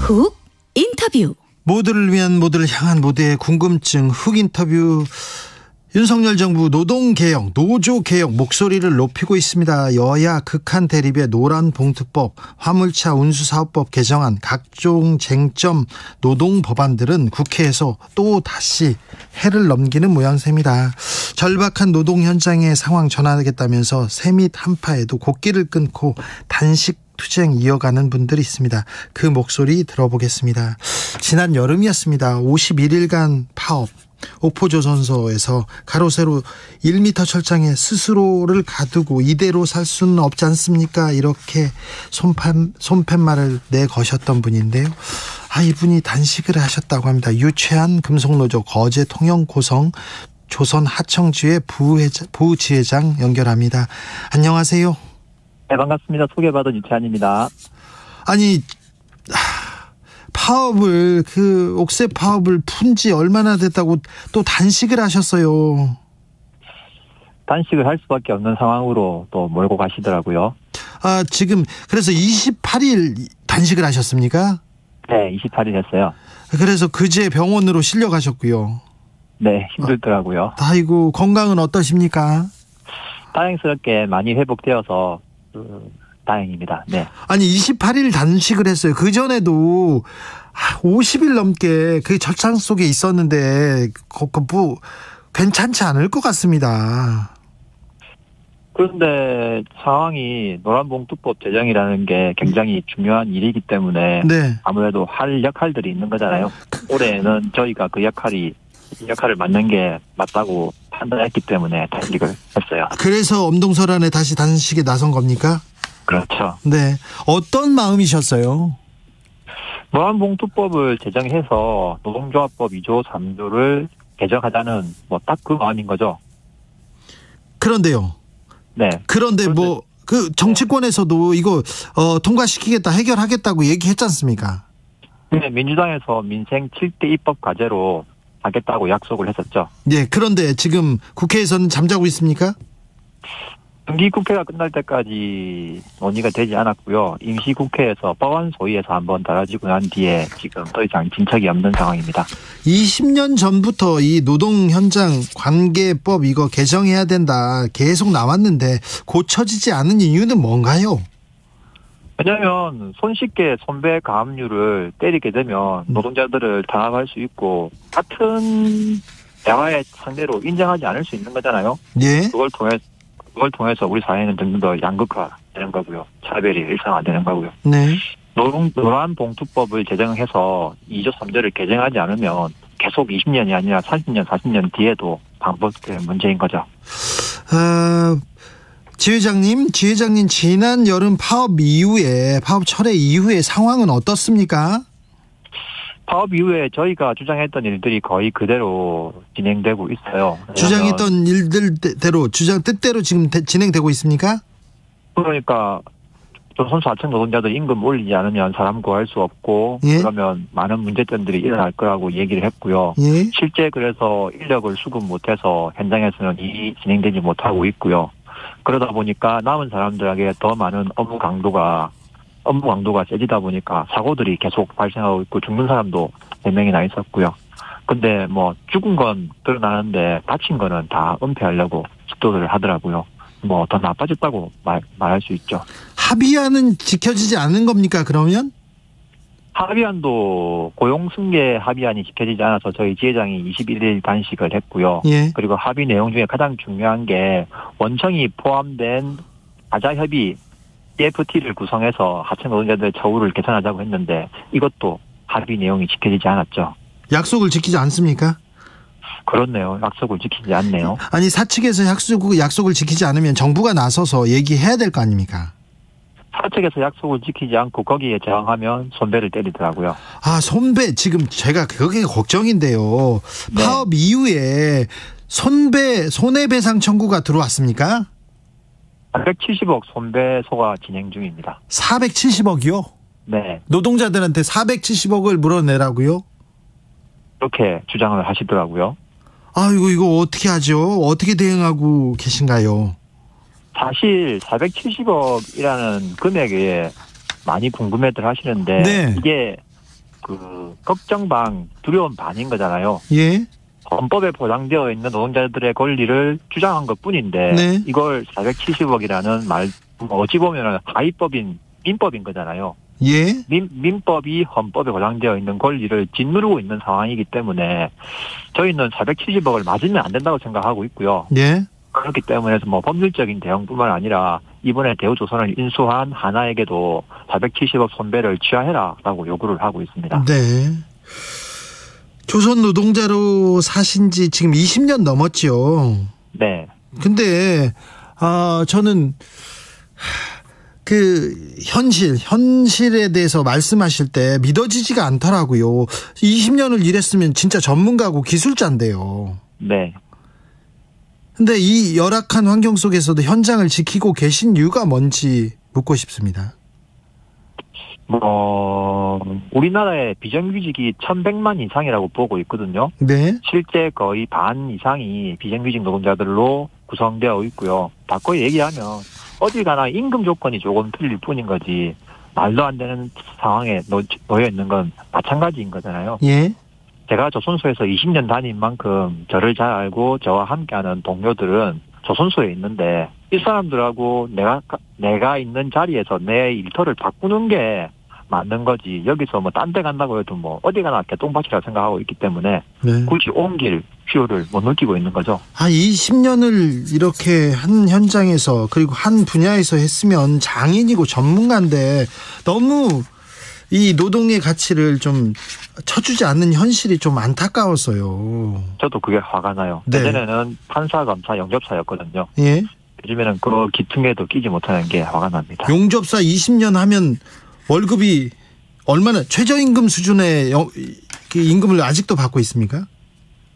훅 인터뷰. 모두를 위한, 모두를 향한 모두의 궁금증 훅 인터뷰. 윤석열 정부 노동개혁, 노조개혁 목소리를 높이고 있습니다. 여야 극한 대립의 노란봉투법, 화물차 운수사업법 개정안, 각종 쟁점 노동법안들은 국회에서 또 다시 해를 넘기는 모양새입니다. 절박한 노동 현장의 상황 전환하겠다면서 새밑 한파에도 곡기를 끊고 단식 투쟁 이어가는 분들이 있습니다. 그 목소리 들어보겠습니다. 지난 여름이었습니다. 51일간 파업, 옥포조선소에서 가로세로 1m 철장에 스스로를 가두고 이대로 살 수는 없지 않습니까? 이렇게 손팻말을 내거셨던 분인데요. 이분이 단식을 하셨다고 합니다. 유채한 금속노조 거제 통영고성 조선 하청주의 부지회장 연결합니다. 안녕하세요. 네, 반갑습니다. 소개받은 유채한입니다. 아니, 파업을, 옥새 파업을 푼 지 얼마나 됐다고 또 단식을 하셨어요? 단식을 할 수밖에 없는 상황으로 또 몰고 가시더라고요. 지금, 그래서 28일 단식을 하셨습니까? 네, 28일 했어요. 그래서 그제 병원으로 실려가셨고요. 네, 힘들더라고요. 아이고, 건강은 어떠십니까? 다행스럽게 많이 회복되어서, 다행입니다. 네. 아니, 28일 단식을 했어요. 그전에도 50일 넘게 그 절창 속에 있었는데, 괜찮지 않을 것 같습니다. 그런데 상황이 노란봉투법 제정이라는 게 굉장히 중요한 일이기 때문에, 네. 아무래도 할 역할들이 있는 거잖아요. 올해는 저희가 그 역할을 맡는 게 맞다고 판단했기 때문에 단식을 했어요. 그래서 엄동설안에 다시 단식에 나선 겁니까? 그렇죠. 네. 어떤 마음이셨어요? 노란봉투법을 제정해서 노동조합법 2조 3조를 개정하자는 딱 그 마음인 거죠. 그런데요. 네. 그런데 정치권에서도 이거 통과시키겠다, 해결하겠다고 얘기했지 않습니까? 네, 민주당에서 민생 7대 입법 과제로 하겠다고 약속을 했었죠. 네. 그런데 지금 국회에서는 잠자고 있습니까? 정기국회가 끝날 때까지 논의가 되지 않았고요. 임시국회에서 법안 소위에서 한번 다뤄지고 난 뒤에 지금 더 이상 진척이 없는 상황입니다. 20년 전부터 이 노동 현장 관계법 이거 개정해야 된다 계속 나왔는데 고쳐지지 않은 이유는 뭔가요? 왜냐하면 손쉽게 손배 가압류를 때리게 되면 노동자들을 탄압할 수 있고 같은 대화의 상대로 인정하지 않을 수 있는 거잖아요. 예. 그걸 통해서 우리 사회는 좀 더 양극화되는 거고요. 차별이 일상화되는 거고요. 네. 노란봉투법을 제정해서 2조 3조를 개정하지 않으면 계속 20년이 아니라 30년, 40년 뒤에도 반복될 문제인 거죠. 지회장님, 지난 여름 파업 철회 이후에 상황은 어떻습니까? 파업 이후에 저희가 주장했던 일들이 거의 그대로 진행되고 있어요. 주장했던 일들대로, 뜻대로 지금 진행되고 있습니까? 그러니까 조선소 하청 노동자들 임금 올리지 않으면 사람 구할 수 없고, 예? 그러면 많은 문제점들이 일어날 거라고 얘기를 했고요. 예? 실제 그래서 인력을 수급 못해서 현장에서는 일이 진행되지 못하고 있고요. 그러다 보니까 남은 사람들에게 더 많은 업무 강도가 세지다 보니까 사고들이 계속 발생하고 있고 죽는 사람도 4명이나 있었고요. 근데 죽은 건 드러나는데 다친 거는 다 은폐하려고 시도를 하더라고요. 더 나빠졌다고 말할 수 있죠. 합의안은 지켜지지 않는 겁니까, 그러면? 합의안도 고용승계 합의안이 지켜지지 않아서 저희 지회장이 21일 단식을 했고요. 예. 그리고 합의 내용 중에 가장 중요한 게 원청이 포함된 가자협의 EFT를 구성해서 하청 노동자들의 처우를 개선하자고 했는데 이것도 합의 내용이 지켜지지 않았죠. 약속을 지키지 않습니까? 그렇네요. 약속을 지키지 않네요. 아니, 사측에서 약속을 지키지 않으면 정부가 나서서 얘기해야 될 거 아닙니까? 사측에서 약속을 지키지 않고 거기에 저항하면 손배를 때리더라고요. 손배, 지금 제가 그게 걱정인데요. 네. 파업 이후에 손해배상 청구가 들어왔습니까? 470억 손배소가 진행 중입니다. 470억이요? 네. 노동자들한테 470억을 물어내라고요? 그렇게 주장을 하시더라고요. 이거 어떻게 하죠? 어떻게 대응하고 계신가요? 사실 470억이라는 금액에 많이 궁금해들 하시는데 네. 이게 걱정 반, 두려움 반인 거잖아요. 예. 헌법에 보장되어 있는 노동자들의 권리를 주장한 것 뿐인데, 네. 이걸 470억이라는 말, 어찌 보면 하위법인, 민법인 거잖아요. 예. 민법이 헌법에 보장되어 있는 권리를 짓누르고 있는 상황이기 때문에, 저희는 470억을 맞으면 안 된다고 생각하고 있고요. 예. 그렇기 때문에 법률적인 대응뿐만 아니라, 이번에 대우조선을 인수한 하나에게도 470억 손배를 취하해라라고 요구를 하고 있습니다. 네. 조선 노동자로 사신 지 지금 20년 넘었죠. 네. 근데 저는 현실에 대해서 말씀하실 때 믿어지지가 않더라고요. 20년을 일했으면 진짜 전문가고 기술자인데요. 네. 근데 이 열악한 환경 속에서도 현장을 지키고 계신 이유가 뭔지 묻고 싶습니다. 우리나라의 비정규직이 1,100만 이상이라고 보고 있거든요. 네. 실제 거의 반 이상이 비정규직 노동자들로 구성되어 있고요. 바꿔 얘기하면 어딜 가나 임금 조건이 조금 틀릴 뿐인 거지, 말도 안 되는 상황에 놓여 있는 건 마찬가지인 거잖아요. 예. 제가 조선소에서 20년 다닌 만큼 저를 잘 알고 저와 함께하는 동료들은 조선소에 있는데, 이 사람들하고 내가 있는 자리에서 내 일터를 바꾸는 게 맞는 거지, 여기서 딴 데 간다고 해도 어디 가나 개똥밭이라 생각하고 있기 때문에 네. 굳이 옮길 필요를 못 느끼고 있는 거죠. 20년을 이렇게 한 현장에서, 그리고 한 분야에서 했으면 장인이고 전문가인데, 너무 이 노동의 가치를 좀 쳐주지 않는 현실이 좀 안타까웠어요. 저도 그게 화가 나요. 네. 예전에는 판사, 검사, 영접사였거든요. 예. 요즘에는 그 기퉁에도 끼지 못하는 게 화가 납니다. 용접사 20년 하면 월급이 얼마나, 최저임금 수준의 임금을 아직도 받고 있습니까?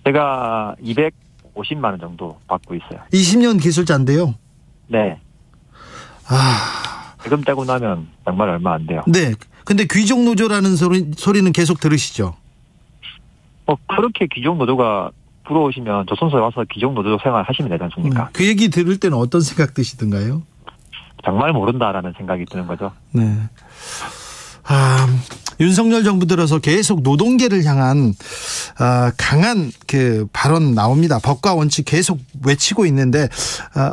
제가 250만 원 정도 받고 있어요. 20년 기술자인데요. 네. 지금 떼고 나면 정말 얼마 안 돼요. 네. 근데 귀족노조라는 소리는 계속 들으시죠? 그렇게 귀족노조가 부러우시면 조선소에 와서 귀족노조 생활 하시면 되지 않습니까? 그 얘기 들을 때는 어떤 생각 드시던가요? 정말 모른다라는 생각이 드는 거죠. 네. 윤석열 정부 들어서 계속 노동계를 향한 강한 발언 나옵니다. 법과 원칙 계속 외치고 있는데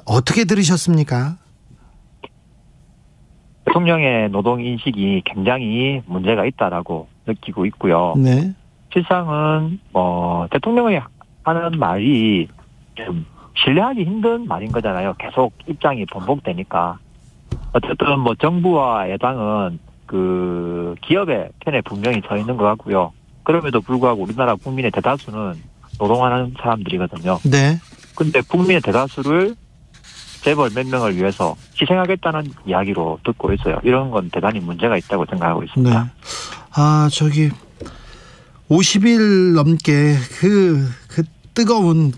어떻게 들으셨습니까? 대통령의 노동 인식이 굉장히 문제가 있다라고 느끼고 있고요. 네. 실상은 대통령이 하는 말이 좀 신뢰하기 힘든 말인 거잖아요. 계속 입장이 번복되니까. 어쨌든 정부와 여당은 기업의 편에 분명히 서 있는 것 같고요. 그럼에도 불구하고 우리나라 국민의 대다수는 노동하는 사람들이거든요. 네. 근데 국민의 대다수를 재벌 몇 명을 위해서 희생하겠다는 이야기로 듣고 있어요. 이런 건 대단히 문제가 있다고 생각하고 있습니다. 네. 50일 넘게 뜨거운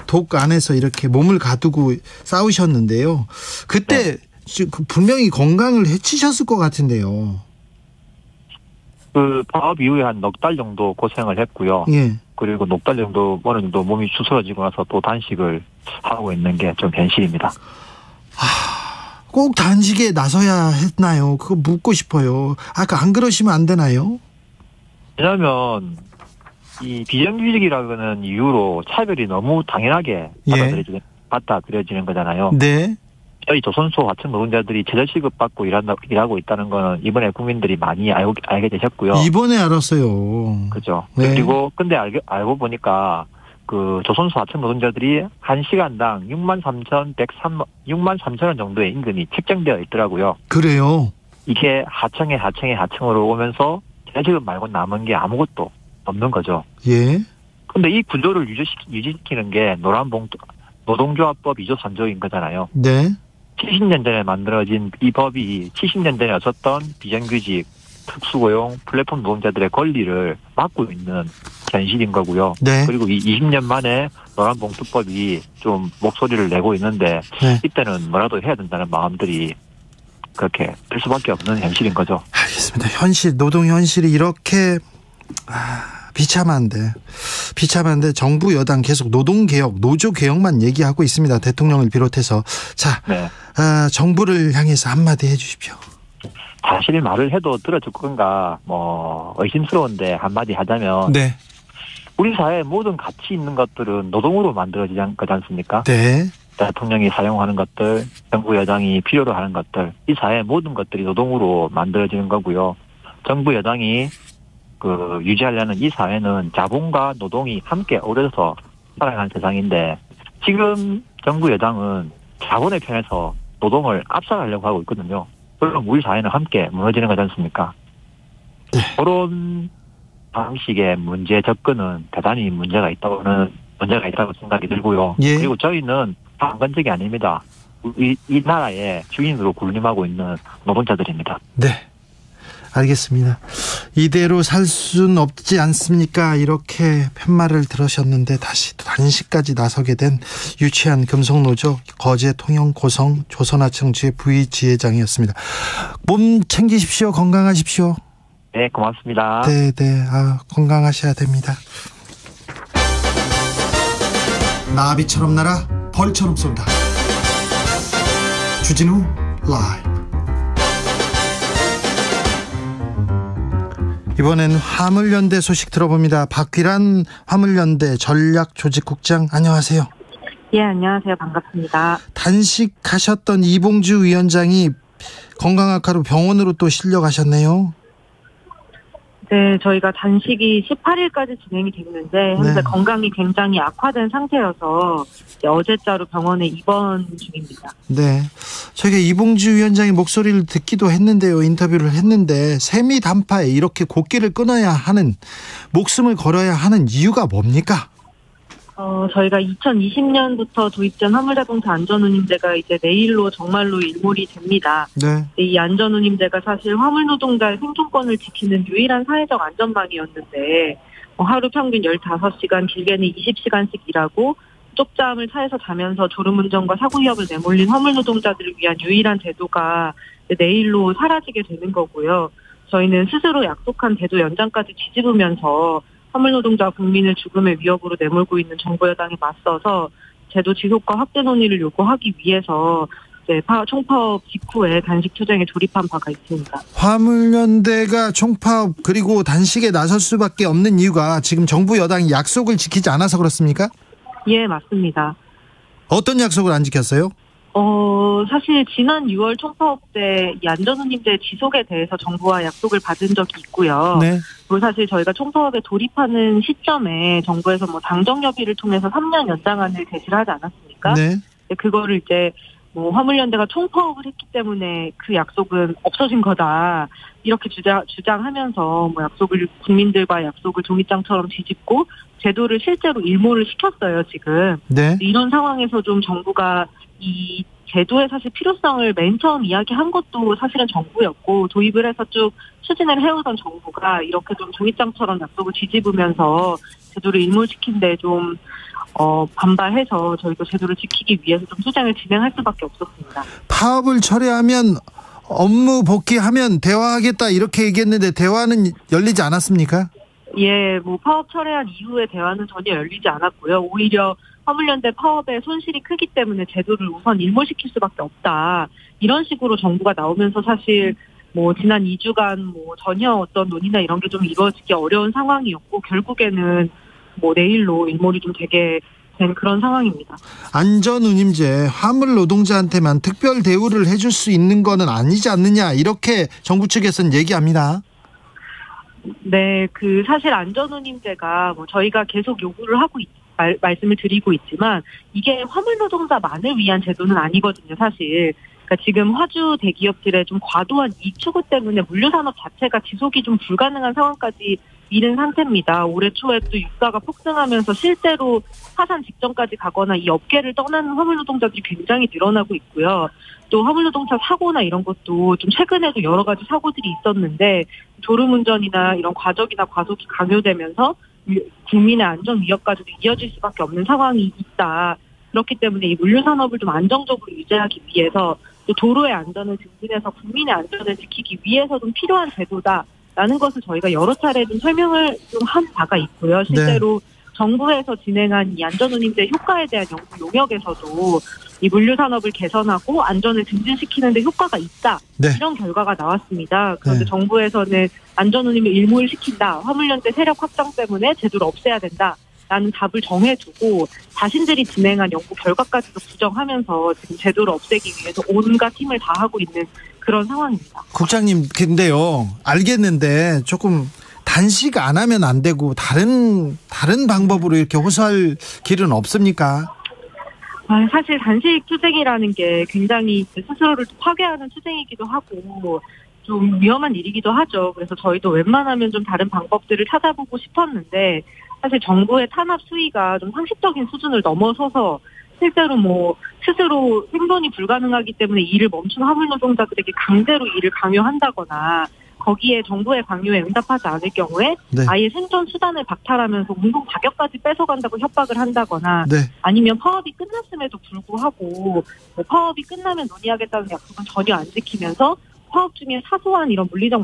독 안에서 이렇게 몸을 가두고 싸우셨는데요. 그때 분명히 건강을 해치셨을 것 같은데요. 파업 이후에 한 넉 달 정도 고생을 했고요. 예. 그리고 넉 달 정도 어느 정도 몸이 추스러지고 나서 또 단식을 하고 있는 게 좀 현실입니다. 꼭 단식에 나서야 했나요? 그거 묻고 싶어요. 안 그러시면 안 되나요? 왜냐하면 이 비정규직이라는 이유로 차별이 너무 당연하게 받아들여지는 거잖아요. 네. 저희 조선소 같은 노동자들이 최저시급 받고 일하고 있다는 거는 이번에 국민들이 많이 알게 되셨고요. 이번에 알았어요. 그죠. 네. 그리고 근데 알고 보니까 조선소 하청 노동자들이 1시간당 63,000원 정도의 임금이 책정되어 있더라고요. 그래요? 이게 하청으로 오면서 최저시급 말고 남은 게 아무것도 없는 거죠. 예. 근데 이 구조를 유지시키는 게 노동조합법 2조 3조인 거잖아요. 네. 70년 전에 만들어진 이 법이 70년 전에 없었던 비정규직, 특수고용, 플랫폼 노동자들의 권리를 막고 있는 현실인 거고요. 네. 그리고 이 20년 만에 노란봉투법이 좀 목소리를 내고 있는데 네. 이때는 뭐라도 해야 된다는 마음들이 그렇게 될 수밖에 없는 현실인 거죠. 알겠습니다. 노동 현실이 이렇게 비참한데 정부 여당 계속 노동개혁, 노조개혁만 얘기하고 있습니다. 대통령을 비롯해서. 자, 네. 정부를 향해서 한마디 해주십시오. 사실 말을 해도 들어줄 건가 의심스러운데 한마디 하자면 네. 우리 사회의 모든 가치 있는 것들은 노동으로 만들어지지 않습니까? 네. 대통령이 사용하는 것들, 정부 여당이 필요로 하는 것들, 이 사회의 모든 것들이 노동으로 만들어지는 거고요. 정부 여당이 유지하려는 이 사회는 자본과 노동이 함께 어우러져서 살아가는 세상인데 지금 정부 여당은 자본의 편에서 노동을 압살하려고 하고 있거든요. 그럼 우리 사회는 함께 무너지는 거지 않습니까? 네. 그런 방식의 문제 접근은 대단히 문제가 있다고 생각이 들고요. 예. 그리고 저희는 방관적이 아닙니다. 이 나라의 주인으로 군림하고 있는 노동자들입니다. 네. 알겠습니다. 이대로 살 수는 없지 않습니까? 이렇게 팻말을 들으셨는데 다시 단식까지 나서게 된 유치한 금속노조 거제 통영 고성 조선하청지회 부지회장이었습니다. 몸 챙기십시오. 건강하십시오. 네, 고맙습니다. 네. 건강하셔야 됩니다. 나비처럼 날아 벌처럼 쏜다. 주진우 라이브. 이번엔 화물연대 소식 들어봅니다. 박귀란 화물연대 전략조직국장, 안녕하세요. 예, 안녕하세요. 반갑습니다. 단식하셨던 이봉주 위원장이 건강 악화로 병원으로 또 실려가셨네요. 네, 저희가 단식이 18일까지 진행이 됐는데 현재 네. 건강이 굉장히 악화된 상태여서 어제자로 병원에 입원 중입니다. 네, 저희가 이봉주 위원장의 목소리를 듣기도 했는데요. 인터뷰를 했는데 세미 단파에 이렇게 곡기를 끊어야 하는, 목숨을 걸어야 하는 이유가 뭡니까? 저희가 2020년부터 도입된 화물자동차 안전운임제가 이제 내일로 정말로 일몰이 됩니다. 네. 이 안전운임제가 사실 화물노동자의 생존권을 지키는 유일한 사회적 안전망이었는데 하루 평균 15시간, 길게는 20시간씩 일하고 쪽잠을 차에서 자면서 졸음운전과 사고 위협을 내몰린 화물노동자들을 위한 유일한 제도가 내일로 사라지게 되는 거고요. 저희는 스스로 약속한 제도 연장까지 뒤집으면서 화물노동자 국민을 죽음의 위협으로 내몰고 있는 정부 여당에 맞서서 제도 지속과 확대 논의를 요구하기 위해서 총파업 직후에 단식 투쟁에 돌입한 바가 있습니다. 화물연대가 총파업 그리고 단식에 나설 수밖에 없는 이유가 지금 정부 여당이 약속을 지키지 않아서 그렇습니까? 예, 맞습니다. 어떤 약속을 안 지켰어요? 사실 지난 6월 총파업 때 이 안전운임제 지속에 대해서 정부와 약속을 받은 적이 있고요. 네. 그리고 사실 저희가 총파업에 돌입하는 시점에 정부에서 당정협의를 통해서 3년 연장안을 제시를 하지 않았습니까? 네. 그거를 이제 화물연대가 총파업을 했기 때문에 그 약속은 없어진 거다. 이렇게 주장하면서 약속을, 국민들과 약속을 종이장처럼 뒤집고 제도를 실제로 일몰을 시켰어요, 지금. 네. 이런 상황에서 좀 정부가 이 제도의 사실 필요성을 맨 처음 이야기한 것도 사실은 정부였고, 도입을 해서 쭉 추진을 해오던 정부가 이렇게 좀 종이장처럼 약속을 뒤집으면서 제도를 일몰시킨 데 좀 반발해서 저희도 제도를 지키기 위해서 좀 투쟁을 진행할 수밖에 없었습니다. 파업을 철회하면 업무 복귀하면 대화하겠다 이렇게 얘기했는데 대화는 열리지 않았습니까? 예, 파업 철회한 이후에 대화는 전혀 열리지 않았고요. 오히려 화물연대 파업의 손실이 크기 때문에 제도를 우선 일몰시킬 수밖에 없다. 이런 식으로 정부가 나오면서 사실 지난 2주간 전혀 어떤 논의나 이런 게 좀 이루어지기 어려운 상황이었고, 결국에는 내일로 일몰이 좀 되게 된 그런 상황입니다. 안전운임제 화물 노동자한테만 특별 대우를 해줄 수 있는 거는 아니지 않느냐, 이렇게 정부 측에서는 얘기합니다. 네, 사실 안전운임제가 저희가 계속 요구를 하고 말씀을 드리고 있지만 이게 화물 노동자만을 위한 제도는 아니거든요, 사실. 그러니까 지금 화주 대기업들의 좀 과도한 이익 추구 때문에 물류산업 자체가 지속이 좀 불가능한 상황까지 이른 상태입니다. 올해 초에 또 유가가 폭등하면서 실제로 파산 직전까지 가거나 이 업계를 떠나는 화물 노동자들이 굉장히 늘어나고 있고요. 또 화물 노동자 사고나 이런 것도 좀 최근에도 여러 가지 사고들이 있었는데 졸음운전이나 이런 과적이나 과속이 강요되면서 국민의 안전 위협까지도 이어질 수밖에 없는 상황이 있다. 그렇기 때문에 이 물류산업을 좀 안정적으로 유지하기 위해서 또 도로의 안전을 증진해서 국민의 안전을 지키기 위해서 좀 필요한 제도다라는 것을 저희가 여러 차례 좀 설명을 좀 한 바가 있고요. 실제로 정부에서 진행한 이 안전운임제 효과에 대한 연구 용역에서도 이 물류산업을 개선하고 안전을 증진시키는 데 효과가 있다. 네. 이런 결과가 나왔습니다. 그런데 네. 정부에서는 안전운임을 일몰 시킨다. 화물연대 세력 확장 때문에 제도를 없애야 된다. 라는 답을 정해두고 자신들이 진행한 연구 결과까지도 부정하면서 지금 제도를 없애기 위해서 온갖 힘을 다하고 있는 그런 상황입니다. 국장님, 근데요, 알겠는데 조금 단식 안 하면 안 되고 다른 방법으로 이렇게 호소할 길은 없습니까? 사실 단식 투쟁이라는 게 굉장히 스스로를 파괴하는 투쟁이기도 하고 좀 위험한 일이기도 하죠. 그래서 저희도 웬만하면 좀 다른 방법들을 찾아보고 싶었는데 사실 정부의 탄압 수위가 좀 상식적인 수준을 넘어서서 실제로 스스로 생존이 불가능하기 때문에 일을 멈춘 화물 노동자들에게 강제로 일을 강요한다거나 거기에 정부의 강요에 응답하지 않을 경우에 네. 아예 생존 수단을 박탈하면서 운송 자격까지 뺏어간다고 협박을 한다거나 네. 아니면 파업이 끝났음에도 불구하고 파업이 끝나면 논의하겠다는 약속은 전혀 안 지키면서 파업 중에 사소한 이런 물리적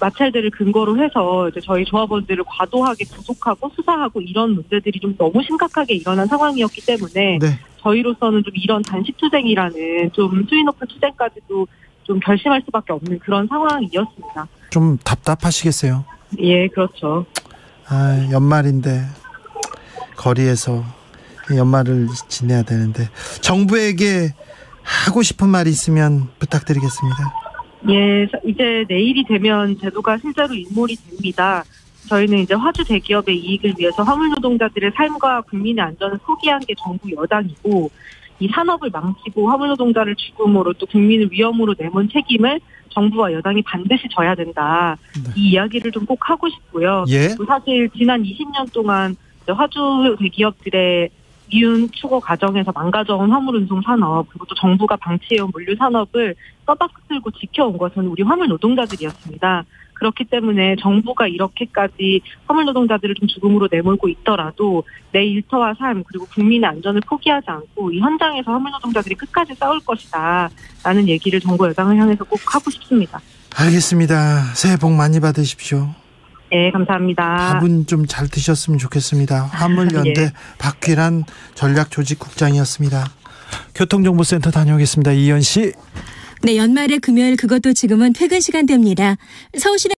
마찰들을 근거로 해서 이제 저희 조합원들을 과도하게 구속하고 수사하고 이런 문제들이 좀 너무 심각하게 일어난 상황이었기 때문에 네. 저희로서는 좀 이런 단식 투쟁이라는 좀 수위 높은 투쟁까지도 좀 결심할 수밖에 없는 그런 상황이었습니다. 좀 답답하시겠어요? 예, 그렇죠. 연말인데 거리에서 연말을 지내야 되는데 정부에게 하고 싶은 말이 있으면 부탁드리겠습니다. 예, 이제 내일이 되면 제도가 실제로 일몰이 됩니다. 저희는 이제 화주 대기업의 이익을 위해서 화물 노동자들의 삶과 국민의 안전을 포기한 게 정부 여당이고 이 산업을 망치고 화물 노동자를 죽음으로 또 국민을 위험으로 내몬 책임을 정부와 여당이 반드시 져야 된다. 네. 이 이야기를 좀 꼭 하고 싶고요. 예. 또 사실 지난 20년 동안 화주 대기업들의 미운 추구 과정에서 망가져온 화물운송 산업 그리고 또 정부가 방치해온 물류 산업을 떠받들고 지켜온 것은 우리 화물 노동자들이었습니다. 그렇기 때문에 정부가 이렇게까지 화물 노동자들을 좀 죽음으로 내몰고 있더라도 내 일터와 삶 그리고 국민의 안전을 포기하지 않고 이 현장에서 화물 노동자들이 끝까지 싸울 것이다 라는 얘기를 정부 여당을 향해서 꼭 하고 싶습니다. 알겠습니다. 새해 복 많이 받으십시오. 네, 감사합니다. 밥은 좀 잘 드셨으면 좋겠습니다. 화물연대 예. 박귀란 전략조직국장이었습니다. 교통정보센터 다녀오겠습니다. 이현 씨. 네, 연말의 금요일 그것도 지금은 퇴근 시간대입니다. 서울시내